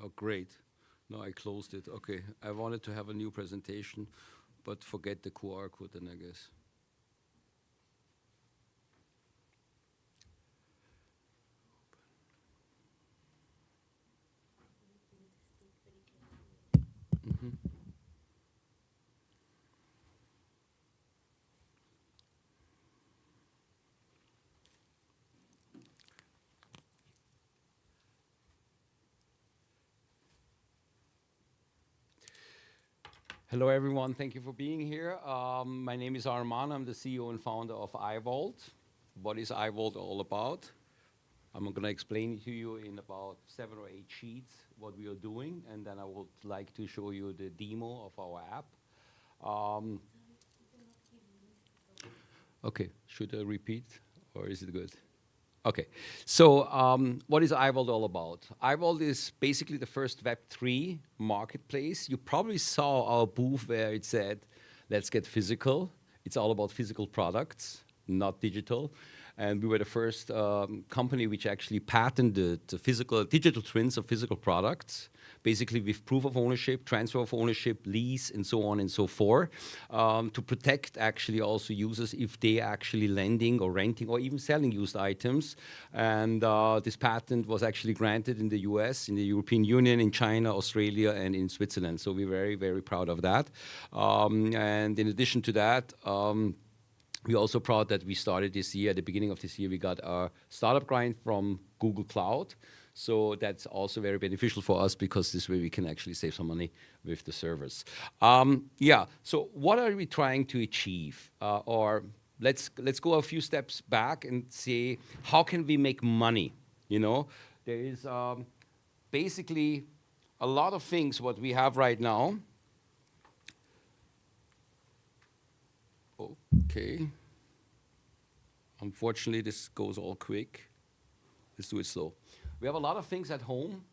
Oh, great. No, I closed it. Okay. I wanted to have a new presentation, but forget the QR code then, I guess. Hello, everyone. Thank you for being here. My name is Arman. I'm the CEO and founder of ivault. What is ivault all about? I'm going to explain it to you in about 7 or 8 sheets what we are doing, and then I would like to show you the demo of our app. Okay, should I repeat, or is it good? Okay, so what is ivault all about? ivault is basically the first Web3 marketplace. You probably saw our booth where it said, let's get physical. It's all about physical products, not digital. And we were the first company which actually patented the digital twins of physical products, basically with proof of ownership, transfer of ownership, lease, and so on and so forth, to protect actually also users if they actually lending or renting or even selling used items. And this patent was actually granted in the US, in the European Union, in China, Australia, and in Switzerland. So we're very, very proud of that. And in addition to that, we're also proud that we started this year, at the beginning of this year, we got our startup grant from Google Cloud. So that's also very beneficial for us because this way we can actually save some money with the servers. Yeah, so what are we trying to achieve? Or let's go a few steps back and say, how can we make money? You know, there is basically a lot of things what we have right now. Okay. Unfortunately, this goes all quick. Let's do it slow. We have a lot of things at home.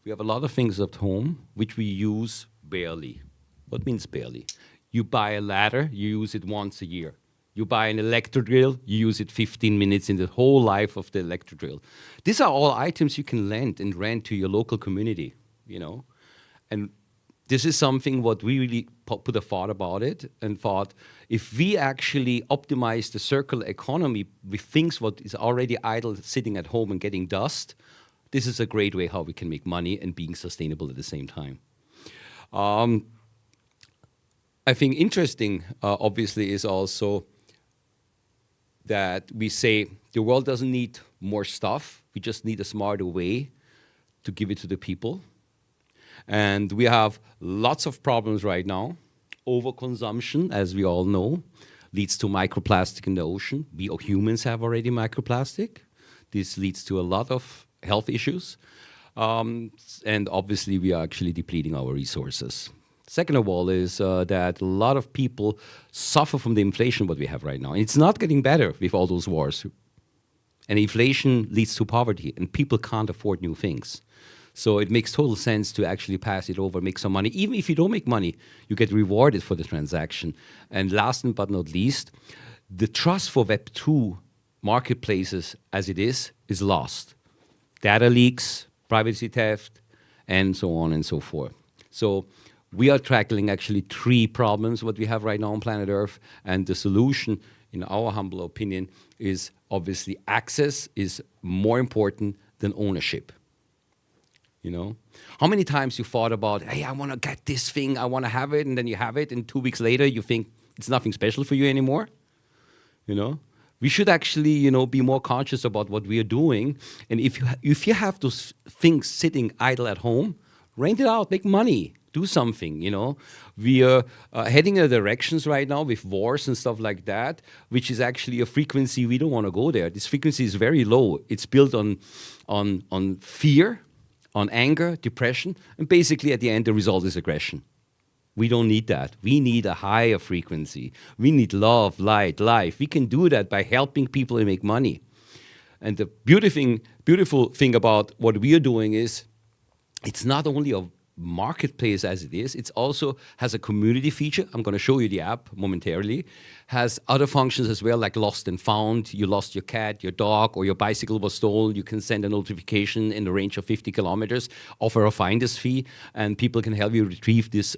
We have a lot of things at home which we use barely. What means barely? You buy a ladder, you use it once a year. You buy an electric drill, you use it 15 minutes in the whole life of the electric drill. These are all items you can lend and rent to your local community, you know. And this is something what we really put a thought about it and thought, if we actually optimize the circular economy with things what is already idle sitting at home and getting dust, this is a great way how we can make money and being sustainable at the same time. I think interesting, obviously, is also that we say the world doesn't need more stuff. We just need a smarter way to give it to the people. And we have lots of problems right now. Overconsumption, as we all know, leads to microplastic in the ocean. We humans have already microplastic. This leads to a lot of health issues. And obviously, we are actually depleting our resources. Second of all is that a lot of people suffer from the inflation what we have right now. And it's not getting better with all those wars. And inflation leads to poverty, and people can't afford new things. So it makes total sense to actually pass it over, make some money. Even if you don't make money, you get rewarded for the transaction. And last but not least, the trust for Web2 marketplaces as it is lost. Data leaks, privacy theft, and so on and so forth. So we are tackling actually 3 problems what we have right now on planet Earth. And the solution, in our humble opinion, is obviously access is more important than ownership. You know, how many times you thought about, hey, I want to get this thing, I want to have it, and then you have it, and 2 weeks later you think it's nothing special for you anymore? You know, we should actually, you know, be more conscious about what we are doing. And if you have those things sitting idle at home, rent it out, make money, do something. You know, we are heading in directions right now with wars and stuff like that, which is actually a frequency we don't want to go there. This frequency is very low. It's built on fear, on anger, depression, and basically at the end the result is aggression. We don't need that. We need a higher frequency. We need love, light, life. We can do that by helping people and make money. And the beautiful thing about what we are doing is it's not only marketplace as it is, it also has a community feature. I'm going to show you the app momentarily. Has other functions as well, like lost and found. You lost your cat, your dog, or your bicycle was stolen. You can send a notification in the range of 50 kilometers, offer a finder's fee, and people can help you retrieve this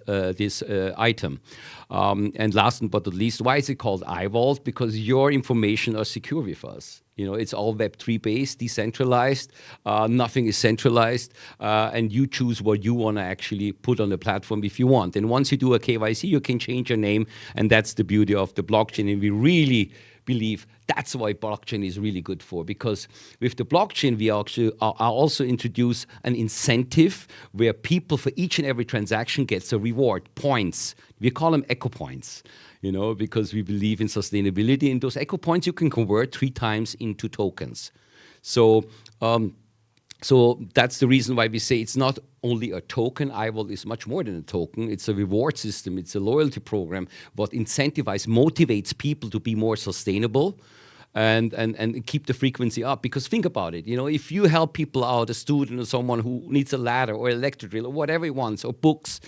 item. And last but not least, why is it called ivault? Because your information are secure with us. You know, it's all Web3 based, decentralized, nothing is centralized, and you choose what you want to actually put on the platform if you want. And once you do a KYC, you can change your name, and that's the beauty of the blockchain. And we really believe that's why blockchain is really good for, because with the blockchain, we actually also introduce an incentive where people for each and every transaction gets a reward, points. We call them echo points. You know, because we believe in sustainability. And those echo points you can convert 3 times into tokens. So, so that's the reason why we say it's not only a token. ivault is much more than a token. It's a reward system. It's a loyalty program. What incentivizes, motivates people to be more sustainable. And keep the frequency up. Because think about it, you know, if you help people out, a student or someone who needs a ladder or electric drill or whatever he wants, or books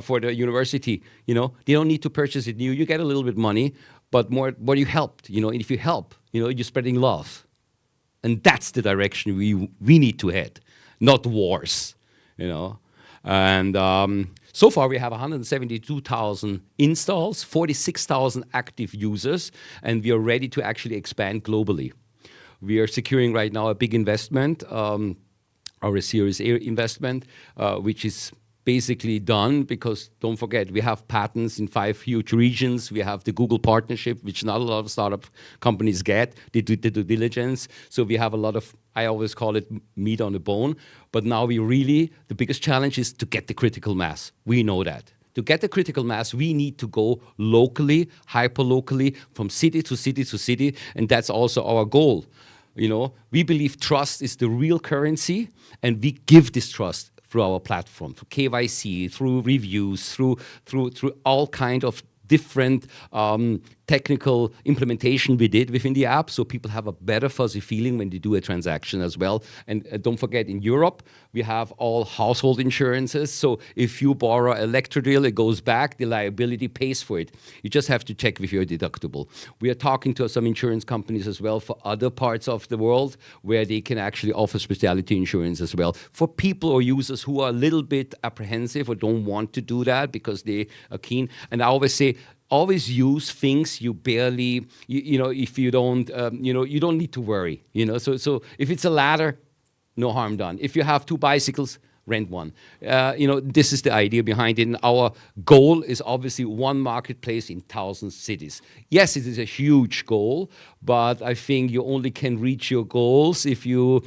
for the university, you know, they don't need to purchase it new. You get a little bit money, but more you helped, you know, and if you help, you know, you're spreading love. And that's the direction we need to head, not wars, you know. And so far, we have 172,000 installs, 46,000 active users, and we are ready to actually expand globally. We are securing right now a big investment, our Series A investment, which is basically done because, don't forget, we have patents in 5 huge regions. We have the Google partnership, which not a lot of startup companies get. They do the due diligence. So we have a lot of, I always call it meat on the bone. But now the biggest challenge is to get the critical mass. We know that. To get the critical mass, we need to go locally, hyper-locally, from city to city to city. And that's also our goal. You know, we believe trust is the real currency, and we give this trust through our platform, through KYC, through reviews, through all kind of different technical implementation we did within the app, so people have a better fuzzy feeling when they do a transaction as well. And don't forget, in Europe, we have all household insurances. So if you borrow an electric drill, it goes back, the liability pays for it. You just have to check with your deductible. We are talking to some insurance companies as well for other parts of the world where they can actually offer specialty insurance as well for people or users who are a little bit apprehensive or don't want to do that because they are keen. And I always say, always use things you barely, you know, if you don't, you know, you don't need to worry, you know. So if it's a ladder, no harm done. If you have 2 bicycles, rent one. You know, this is the idea behind it. And our goal is obviously one marketplace in 1,000 cities. Yes, it is a huge goal, but I think you only can reach your goals if you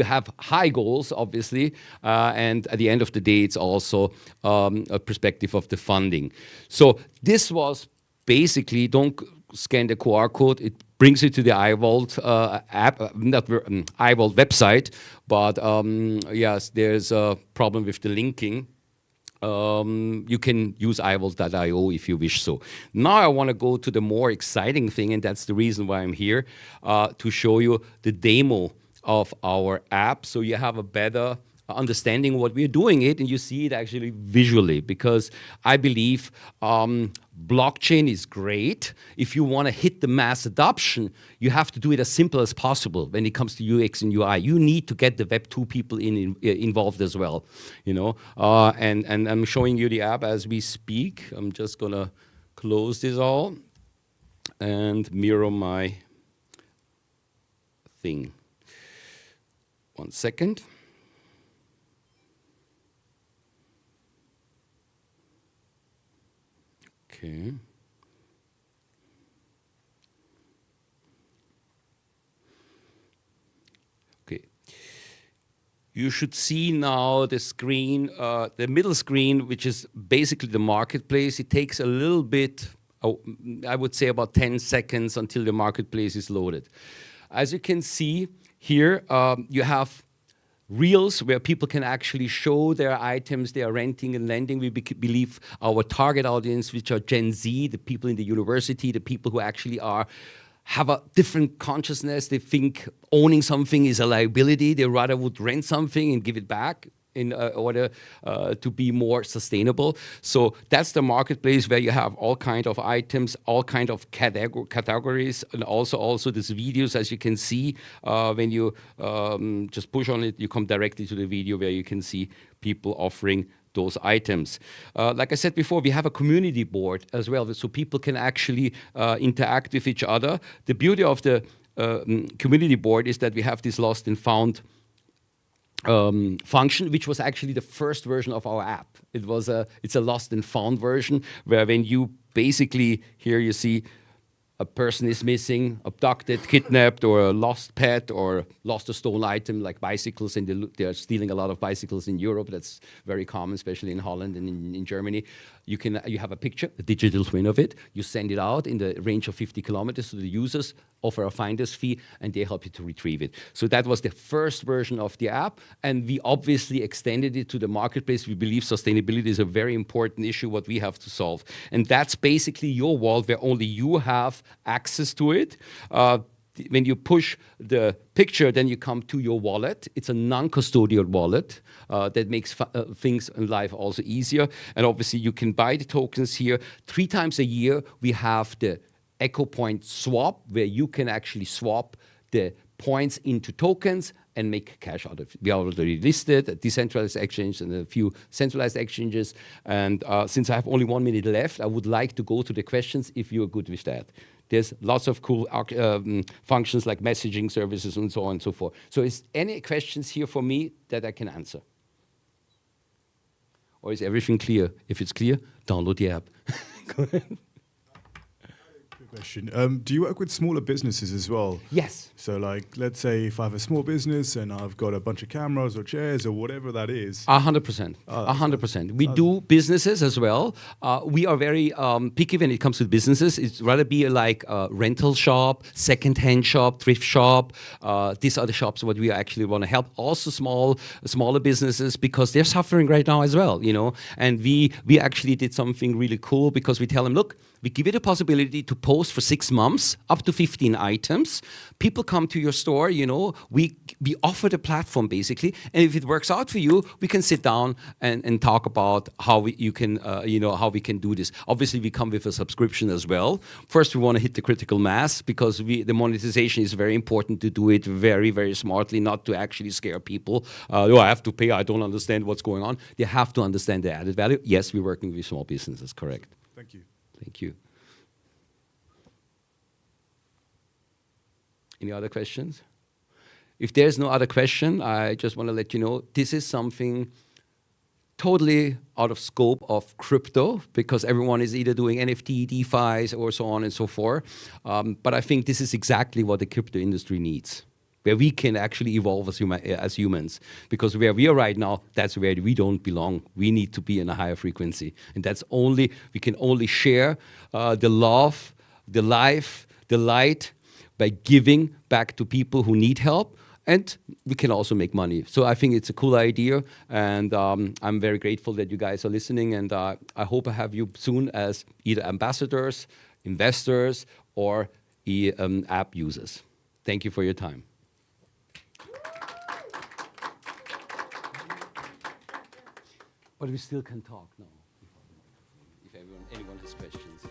have high goals, obviously, and at the end of the day, it's also a perspective of the funding. So this was basically, don't scan the QR code. It brings you to the ivault app, not ivault website, but yes, there's a problem with the linking. You can use ivault.io if you wish so. Now I want to go to the more exciting thing, and that's the reason why I'm here, to show you the demo of our app, so you have a better understanding what we're doing it, and you see it actually visually, because I believe blockchain is great. If you want to hit the mass adoption, you have to do it as simple as possible when it comes to UX and UI. You need to get the Web2 people involved as well, you know. And I'm showing you the app as we speak. I'm just gonna close this all and mirror my thing. 1 second. Okay. Okay. You should see now the screen, the middle screen, which is basically the marketplace. It takes a little bit, I would say about 10 seconds until the marketplace is loaded. As you can see here, you have reels where people can actually show their items they are renting and lending. We believe our target audience, which are Gen Z, the people in the university, the people who actually have a different consciousness. They think owning something is a liability. They rather would rent something and give it back. in order to be more sustainable. So that's the marketplace where you have all kind of items, all kind of categories, and also these videos, as you can see. When you just push on it, you come directly to the video where you can see people offering those items. Like I said before, we have a community board as well, so people can actually interact with each other. The beauty of the community board is that we have this lost and found function, which was actually the first version of our app. It's a lost and found version, where when you basically, here you see a person is missing, abducted, kidnapped, or a lost pet, or lost a stolen item like bicycles, and they're stealing a lot of bicycles in Europe. That's very common, especially in Holland and in Germany. You have a picture, a digital twin of it. You send it out in the range of 50 kilometers to the users, offer a finder's fee, and they help you to retrieve it. So that was the first version of the app, and we obviously extended it to the marketplace. We believe sustainability is a very important issue, what we have to solve. And that's basically your world where only you have access to it. When you push the picture, then you come to your wallet. It's a non-custodial wallet that makes things in life also easier. And obviously, you can buy the tokens here. 3 times a year, we have the Echo Point swap, where you can actually swap the points into tokens and make cash out of it. We are already listed at decentralized exchange and a few centralized exchanges. And since I have only 1 minute left, I would like to go to the questions if you're good with that. There's lots of cool functions like messaging services and so on and so forth. So is any questions here for me that I can answer? Or is everything clear? If it's clear, download the app. Go ahead. Question. Do you work with smaller businesses as well? Yes. So like, let's say if I have a small business and I've got a bunch of cameras or chairs or whatever that is. 100%. 100%. We do businesses as well. We are very picky when it comes to businesses. It's rather be like a rental shop, second-hand shop, thrift shop. These are the shops what we actually want to help. Also smaller businesses, because they're suffering right now as well, you know. And we actually did something really cool, because we tell them, look, we give you the possibility to post for 6 months, up to 15 items. People come to your store, you know, we offer the platform basically. And if it works out for you, we can sit down and talk about how we can do this. Obviously, we come with a subscription as well. First, we want to hit the critical mass, because the monetization is very important to do it very, very smartly, not to actually scare people. Oh, I have to pay, I don't understand what's going on. They have to understand the added value. Yes, we're working with small businesses, correct. Thank you. Thank you. Any other questions? If there's no other question, I just want to let you know this is something totally out of scope of crypto, because everyone is either doing NFT, DeFi, or so on and so forth. But I think this is exactly what the crypto industry needs, where we can actually evolve as humans. Because where we are right now, that's where we don't belong. We need to be in a higher frequency. And we can only share the love, the life, the light by giving back to people who need help. And we can also make money. So I think it's a cool idea. And I'm very grateful that you guys are listening. And I hope I have you soon as either ambassadors, investors, or app users. Thank you for your time. But we still can talk now, if anyone has questions.